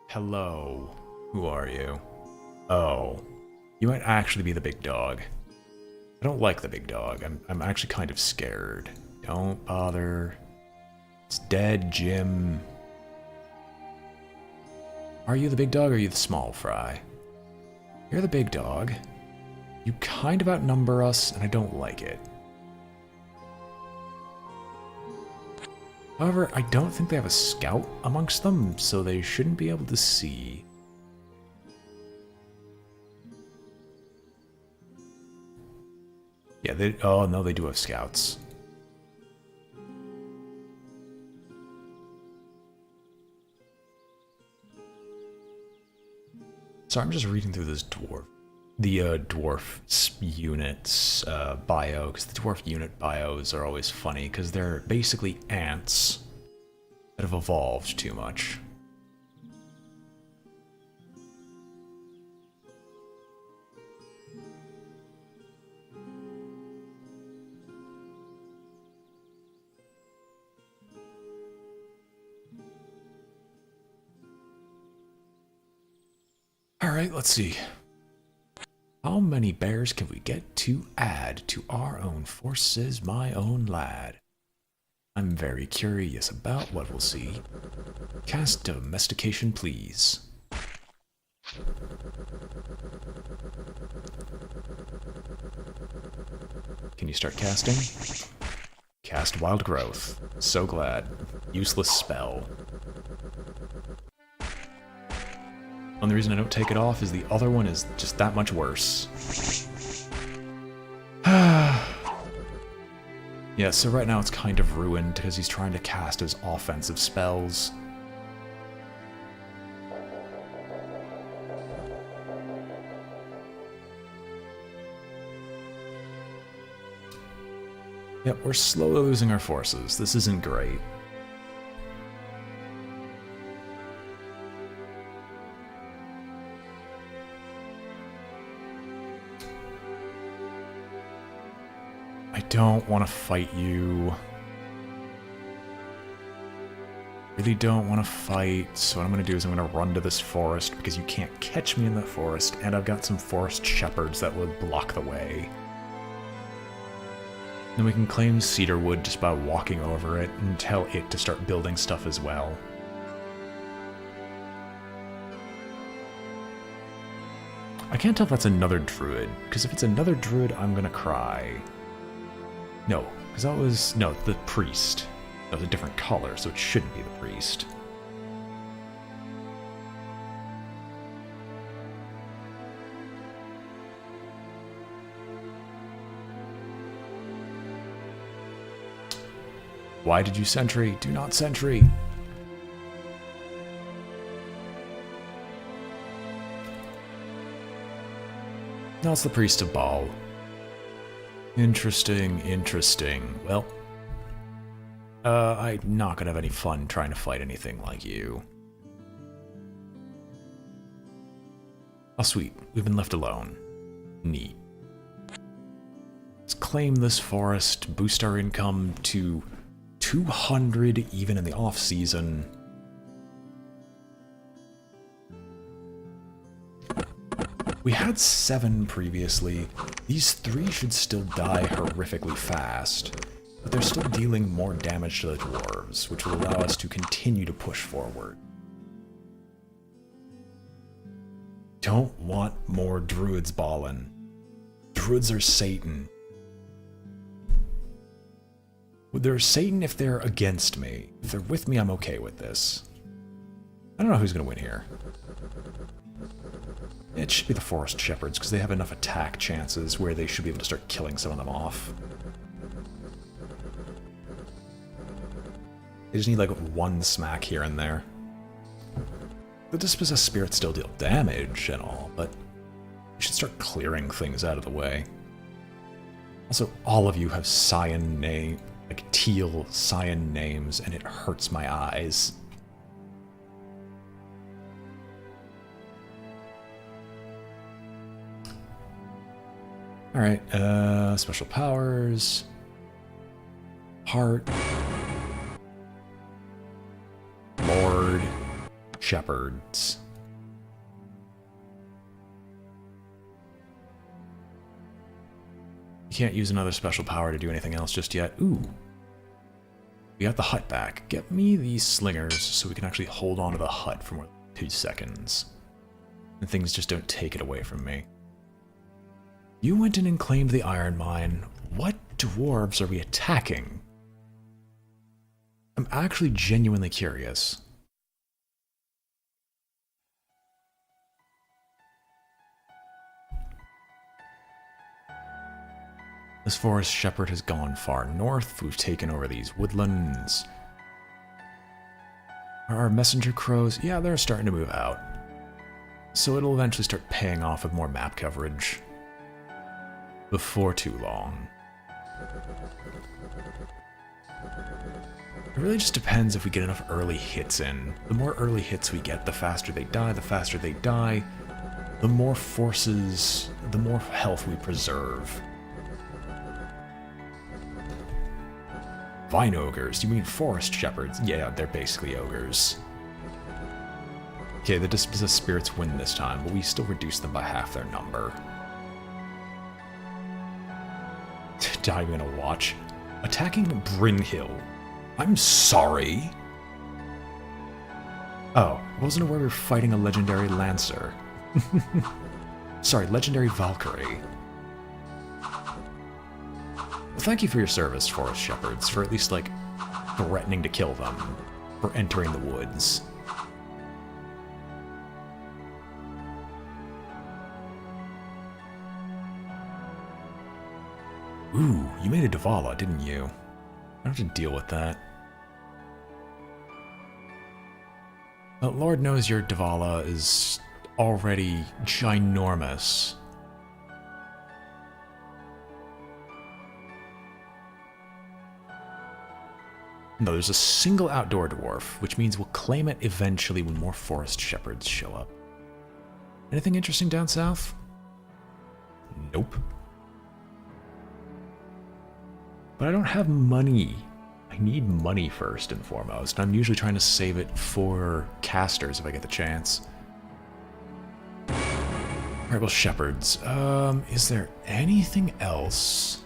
Hello. Who are you? Oh. You might actually be the big dog. I don't like the big dog. I'm actually kind of scared. Don't bother. It's dead, Jim. Are you the big dog or are you the small fry? You're the big dog. You kind of outnumber us, and I don't like it. However, I don't think they have a scout amongst them, so they shouldn't be able to see. Yeah, oh no, they do have scouts. So I'm just reading through this dwarf units bio, because the dwarf unit bios are always funny, because they're basically ants that have evolved too much. Alright, let's see. How many bears can we get to add to our own forces, my own lad? I'm very curious about what we'll see. Cast domestication, please. Can you start casting? Cast wild growth. So glad. Useless spell. And the reason I don't take it off is the other one is just that much worse. Yeah, so right now it's kind of ruined because he's trying to cast his offensive spells. Yep, we're slowly losing our forces. This isn't great. I don't want to fight you. Really don't want to fight, so what I'm going to do is I'm going to run to this forest because you can't catch me in the forest, and I've got some forest shepherds that would block the way. Then we can claim cedarwood just by walking over it and tell it to start building stuff as well. I can't tell if that's another druid, because if it's another druid, I'm going to cry. No, because that was... no, the priest. That was a different color, so it shouldn't be the priest. Why did you sentry? Do not sentry! No, it's the priest of Baal. Interesting, interesting. Well, I'm not gonna have any fun trying to fight anything like you. Oh, sweet. We've been left alone. Neat. Let's claim this forest, boost our income to 200 even in the off-season. We had 7 previously. These 3 should still die horrifically fast, but they're still dealing more damage to the dwarves, which will allow us to continue to push forward. Don't want more druids ballin'. Druids are Satan. They're Satan if they're against me. If they're with me, I'm okay with this. I don't know who's gonna win here. It should be the forest shepherds, because they have enough attack chances where they should be able to start killing some of them off. They just need like 1 smack here and there. The dispossessed spirits still deal damage and all, but you should start clearing things out of the way. Also, all of you have cyan name, like teal cyan names, and it hurts my eyes. Alright, special powers. Heart. Lord. shepherds. You can't use another special power to do anything else just yet. Ooh. We got the hut back. Get me these slingers so we can actually hold on to the hut for more than 2 seconds. And things just don't take it away from me. You went in and claimed the iron mine. What dwarves are we attacking? I'm actually genuinely curious. This forest shepherd has gone far north. We've taken over these woodlands. Are our messenger crows? Yeah, they're starting to move out. So it'll eventually start paying off with more map coverage. Before too long. It really just depends if we get enough early hits in. The more early hits we get, the faster they die. The faster they die, the more forces, the more health we preserve. Vine ogres? You mean forest shepherds? Yeah, they're basically ogres. Okay, the dispossessed spirits win this time, but we still reduce them by half their number. Not even gonna watch. Attacking Brynhill. I'm sorry. Oh, I wasn't aware we were fighting a legendary Lancer. Sorry, legendary Valkyrie. Well, thank you for your service, Forest Shepherds, for at least, like, threatening to kill them for entering the woods. Ooh, you made a Davala, didn't you? I don't have to deal with that. But Lord knows your Davala is already ginormous. No, there's a single outdoor dwarf, which means we'll claim it eventually when more forest shepherds show up. Anything interesting down south? Nope. But I don't have money. I need money first and foremost. I'm usually trying to save it for casters if I get the chance. Alright, well, shepherds. Is there anything else?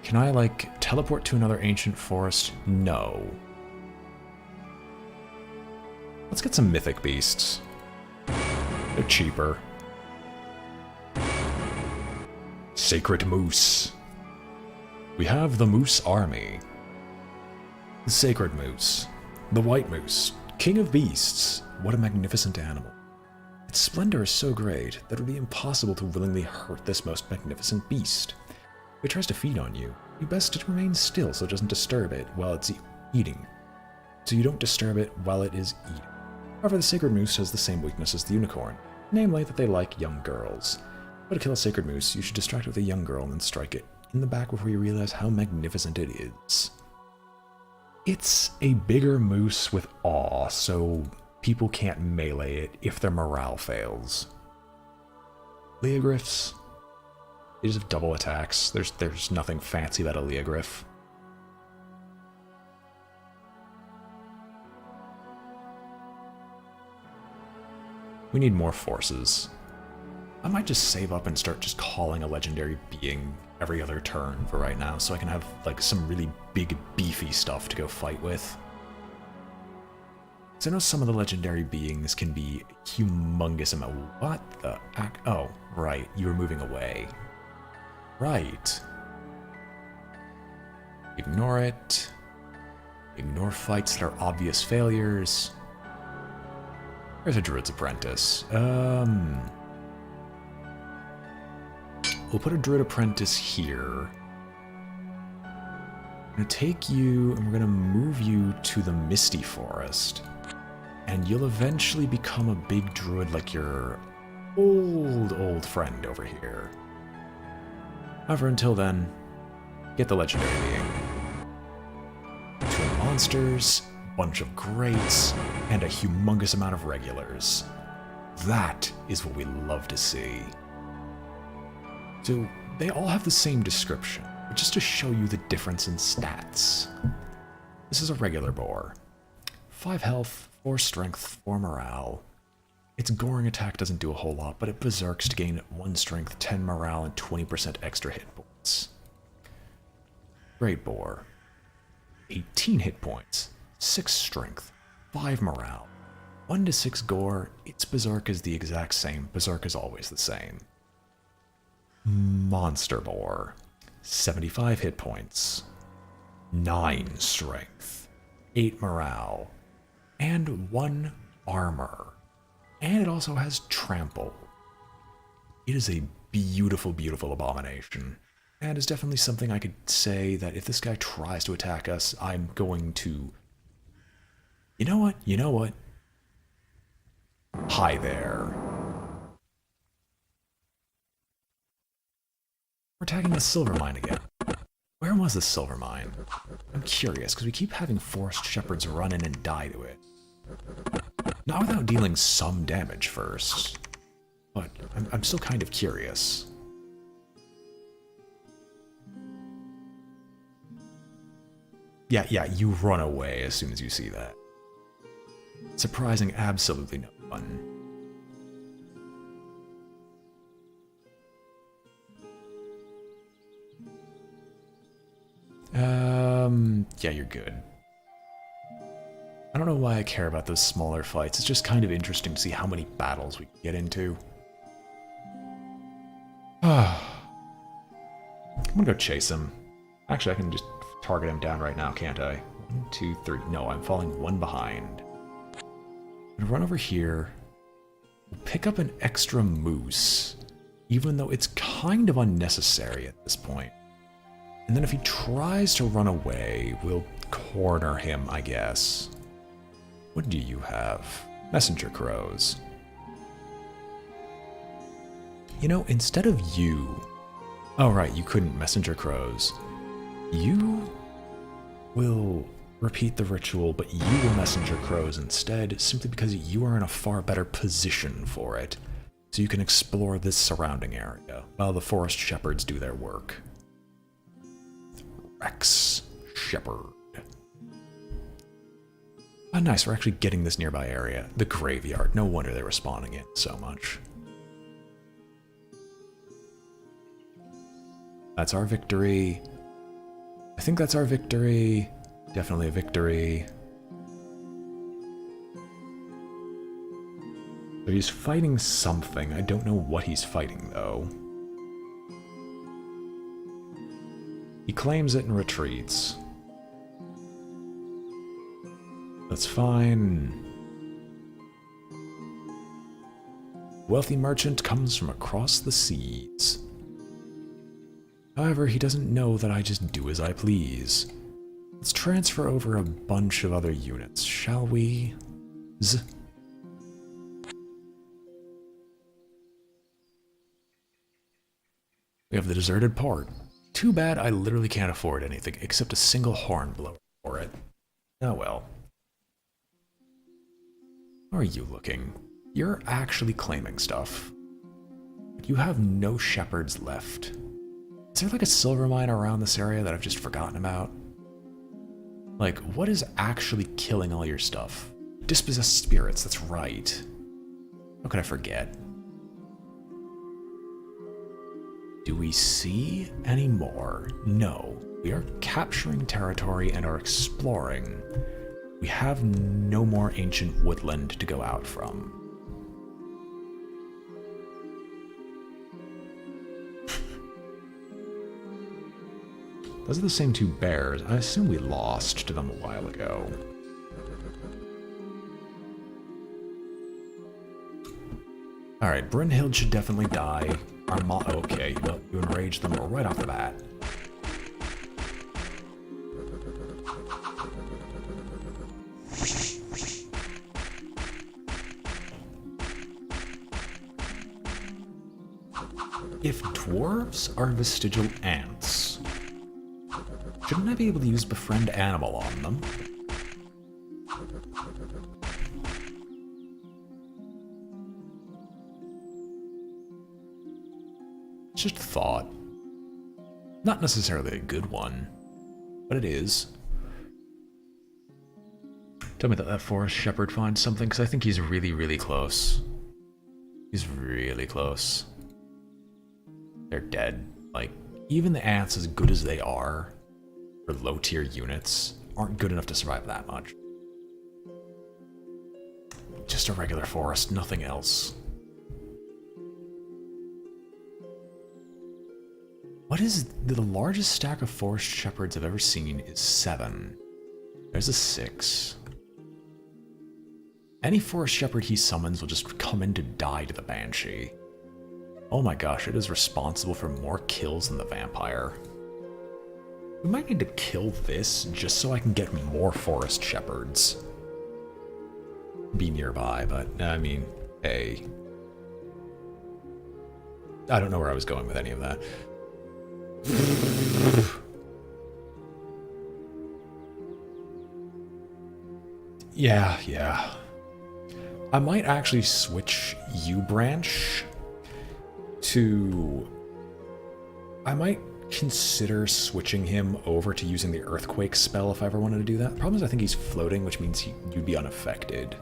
Can I, like, teleport to another ancient forest? No. Let's get some mythic beasts. They're cheaper. Sacred Moose. We have the Moose Army. The Sacred Moose. The White Moose. King of Beasts. What a magnificent animal. Its splendor is so great that it would be impossible to willingly hurt this most magnificent beast. If it tries to feed on you, you best to remain still so it doesn't disturb it while it's eating. So you don't disturb it while it is eating. However, the Sacred Moose has the same weakness as the unicorn, namely that they like young girls. But to kill a Sacred Moose, you should distract it with a young girl and then strike it in the back before you realize how magnificent it is. It's a bigger moose with awe, so people can't melee it if their morale fails. Leogryphs, they just have double attacks. There's nothing fancy about a Leogryph. We need more forces. I might just save up and start just calling a legendary being every other turn for right now, so I can have, like, some really big, beefy stuff to go fight with. So I know some of the legendary beings can be humongous amount. What the heck? Oh, right, you were moving away. Right. Ignore it. Ignore fights that are obvious failures. There's a Druid's Apprentice. We'll put a Druid Apprentice here. I'm going to take you, and we're going to move you to the Misty Forest. And you'll eventually become a big Druid like your old friend over here. However, until then, get the legendary being. 2 monsters, bunch of greats, and a humongous amount of regulars. That is what we love to see. So, they all have the same description, but just to show you the difference in stats. This is a regular boar. 5 health, 4 strength, 4 morale. Its goring attack doesn't do a whole lot, but it berserks to gain 1 strength, 10 morale, and 20% extra hit points. Great Boar. 18 hit points, 6 strength, 5 morale, 1 to 6 gore. Its berserk is the exact same. Berserk is always the same. Monster Boar. 75 hit points, 9 strength, 8 morale, and 1 armor. And it also has trample. It is a beautiful, beautiful abomination. And is definitely something I could say that if this guy tries to attack us, I'm going to... You know what? You know what? Hi there. We're attacking the silver mine again. Where was the silver mine? I'm curious, because we keep having forest shepherds run in and die to it. Not without dealing some damage first. But I'm still kind of curious. Yeah, you run away as soon as you see that. Surprising absolutely no fun. Yeah, you're good. I don't know why I care about those smaller fights. It's just kind of interesting to see how many battles we can get into. I'm gonna go chase him. Actually, I can just target him down right now, can't I? 1, 2, 3. No, I'm falling 1 behind. I'm gonna run over here. We'll pick up an extra moose, even though it's kind of unnecessary at this point. And then if he tries to run away, we'll corner him, I guess. What do you have? Messenger crows. You know, instead of you... Oh, right, you couldn't messenger crows. You will repeat the ritual, but you will messenger crows instead, simply because you are in a far better position for it. So you can explore this surrounding area, while the forest shepherds do their work. Rex Shepherd. Oh, nice, we're actually getting this nearby area. The graveyard. No wonder they were spawning in so much. That's our victory. I think that's our victory. Definitely a victory. So he's fighting something. I don't know what he's fighting, though. He claims it and retreats. That's fine. Wealthy merchant comes from across the seas. However, he doesn't know that I just do as I please. Let's transfer over a bunch of other units, shall we? We have the deserted port. Too bad I literally can't afford anything except a single horn blower for it. Oh well. How are you looking? You're actually claiming stuff. But you have no shepherds left. Is there like a silver mine around this area that I've just forgotten about? Like, what is actually killing all your stuff? Dispossessed spirits, that's right. How could I forget? Do we see any more? No. We are capturing territory and are exploring. We have no more ancient woodland to go out from. Those are the same 2 bears. I assume we lost to them a while ago. Alright, Brynhild should definitely die. Okay, well, you enraged them right off the bat. If dwarves are vestigial ants, shouldn't I be able to use befriend animal on them? Just a thought. Not necessarily a good one, but it is. Tell me that that forest shepherd finds something, because I think he's really, really close. He's really close. They're dead. Like, even the ants, as good as they are, for low-tier units, aren't good enough to survive that much. Just a regular forest, nothing else. What is the largest stack of forest shepherds I've ever seen is 7. There's a 6. Any forest shepherd he summons will just come in to die to the banshee. Oh my gosh, it is responsible for more kills than the vampire. We might need to kill this just so I can get more forest shepherds. Be nearby, but I mean, hey. I don't know where I was going with any of that. Yeah. I might actually switch U-Branch to... I might consider switching him over to using the Earthquake spell if I ever wanted to do that. The problem is I think he's floating, which means you'd be unaffected.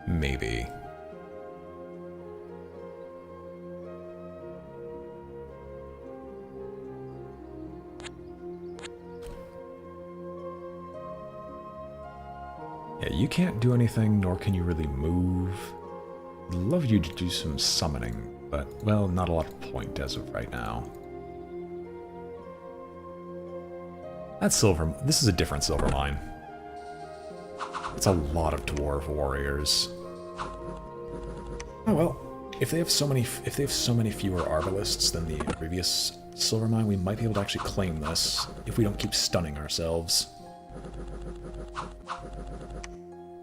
Maybe. Yeah, you can't do anything, nor can you really move. I'd love you to do some summoning, but, well, not a lot of point as of right now. That's silver. This is a different silver mine. It's a lot of dwarf warriors. Oh well, if they have so many fewer arbalists than the previous silver mine, we might be able to actually claim this if we don't keep stunning ourselves.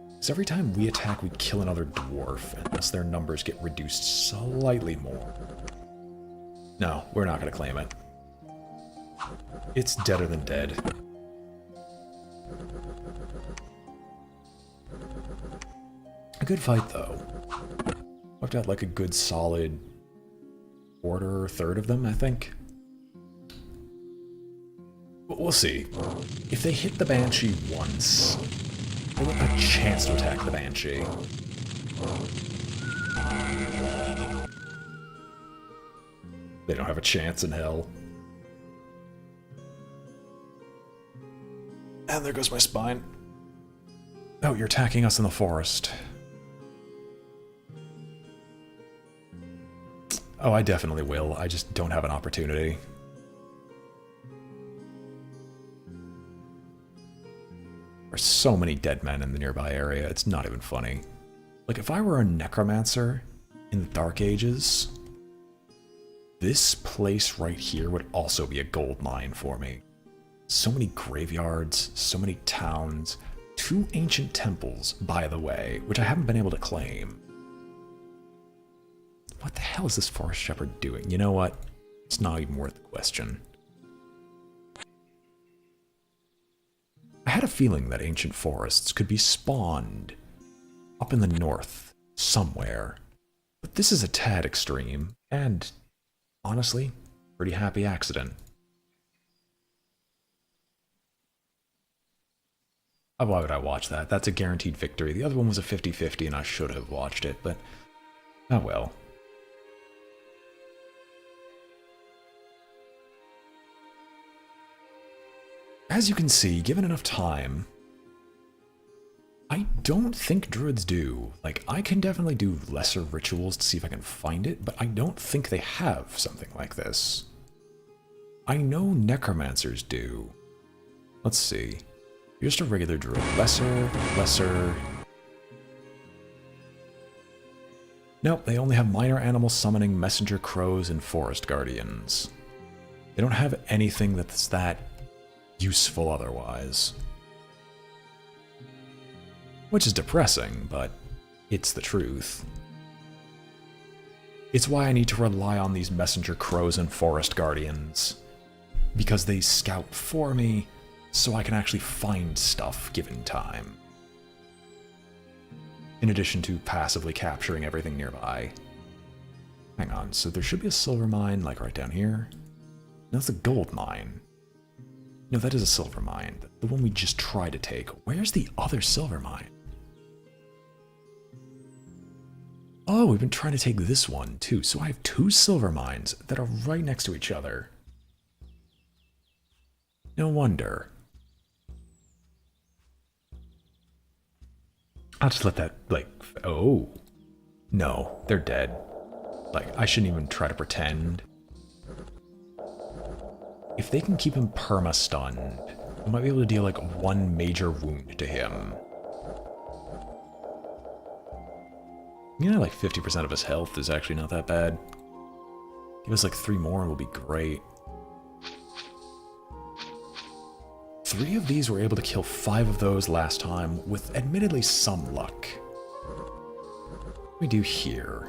Because every time we attack, we kill another dwarf, unless their numbers get reduced slightly more. No, we're not going to claim it. It's deader than dead. A good fight, though. Wiped out like a good solid quarter or third of them, I think. But we'll see. If they hit the Banshee once, they won't have a chance to attack the Banshee. They don't have a chance in hell. And there goes my spine. Oh, you're attacking us in the forest. Oh, I definitely will. I just don't have an opportunity. There's so many dead men in the nearby area, it's not even funny. Like, if I were a necromancer in the Dark Ages, this place right here would also be a gold mine for me. So many graveyards, so many towns, 2 ancient temples, by the way, which I haven't been able to claim. What the hell is this forest shepherd doing? You know what? It's not even worth the question. I had a feeling that ancient forests could be spawned up in the north, somewhere. But this is a tad extreme, and honestly, pretty happy accident. Oh, why would I watch that? That's a guaranteed victory. The other one was a 50-50 and I should have watched it, but oh well. As you can see, given enough time, I don't think druids do. Like, I can definitely do lesser rituals to see if I can find it, but I don't think they have something like this. I know necromancers do. Let's see. You're just a regular druid. Lesser. Nope, they only have minor animal summoning, messenger crows, and forest guardians. They don't have anything that's that useful otherwise. Which is depressing, but it's the truth. It's why I need to rely on these messenger crows and forest guardians. Because they scout for me, so I can actually find stuff given time. In addition to passively capturing everything nearby. Hang on, so there should be a silver mine, like right down here. That's a gold mine. No, that is a silver mine. The one we just tried to take. Where's the other silver mine? Oh, we've been trying to take this one too. So I have two silver mines that are right next to each other. No wonder. I'll just let that, like, oh. No, they're dead. Like, I shouldn't even try to pretend. If they can keep him perma-stunned, I might be able to deal, like, one major wound to him. You know, like 50% of his health is actually not that bad. Give us like 3 more and we'll be great. 3 of these were able to kill 5 of those last time with admittedly some luck. What do we do here?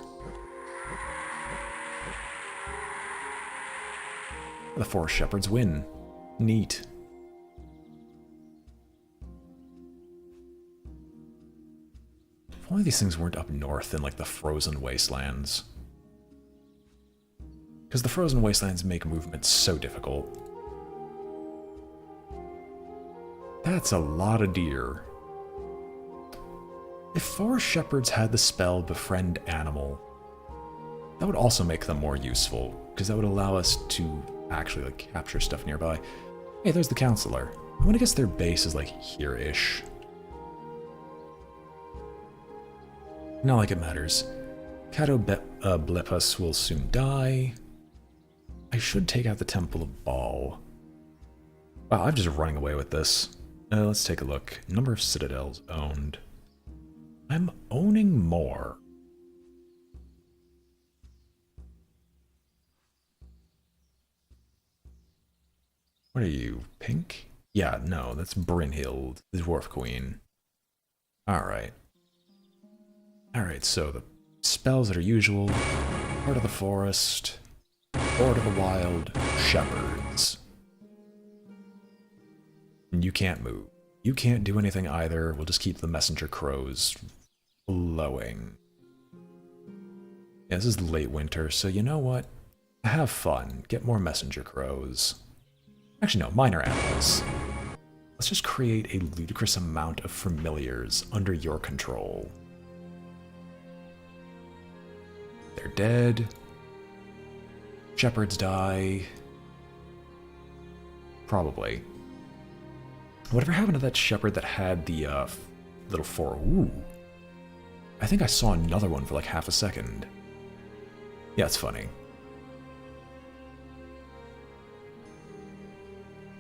The 4 shepherds win. Neat. If only these things weren't up north in, like, the frozen wastelands. Because the frozen wastelands make movement so difficult. That's a lot of deer. If 4 shepherds had the spell Befriend Animal, that would also make them more useful, because that would allow us to actually, like, capture stuff nearby. Hey, there's the counselor. I want to guess their base is, like, here-ish. Not like it matters. Cato Blepas will soon die. I should take out the Temple of Baal. Wow, I'm just running away with this. Let's take a look. Number of citadels owned. I'm owning more. What are you, pink? Yeah, no, that's Brynhild, the Dwarf Queen. Alright. Alright, so the spells that are usual. Heart of the Forest. Lord of the Wild. Shepherds. And you can't move. You can't do anything either. We'll just keep the messenger crows blowing. Yeah, this is late winter, so you know what? Have fun. Get more messenger crows. Actually, no, minor animals. Let's just create a ludicrous amount of familiars under your control. They're dead. Shepherds die. Probably. Whatever happened to that shepherd that had the little 4? Ooh. I think I saw another one for like half a second. Yeah, it's funny.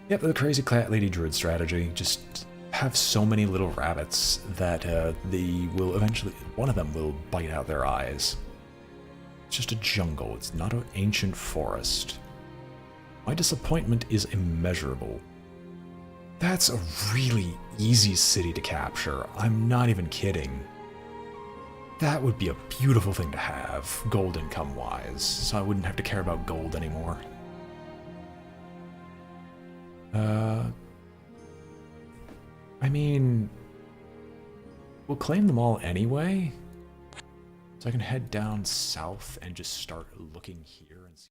Yep, the crazy cat lady druid strategy. Just have so many little rabbits that they will eventually, one of them will bite out their eyes. It's just a jungle, it's not an ancient forest. My disappointment is immeasurable. That's a really easy city to capture, I'm not even kidding. That would be a beautiful thing to have, gold income-wise, so I wouldn't have to care about gold anymore. I mean, we'll claim them all anyway. So I can head down south and just start looking here and see.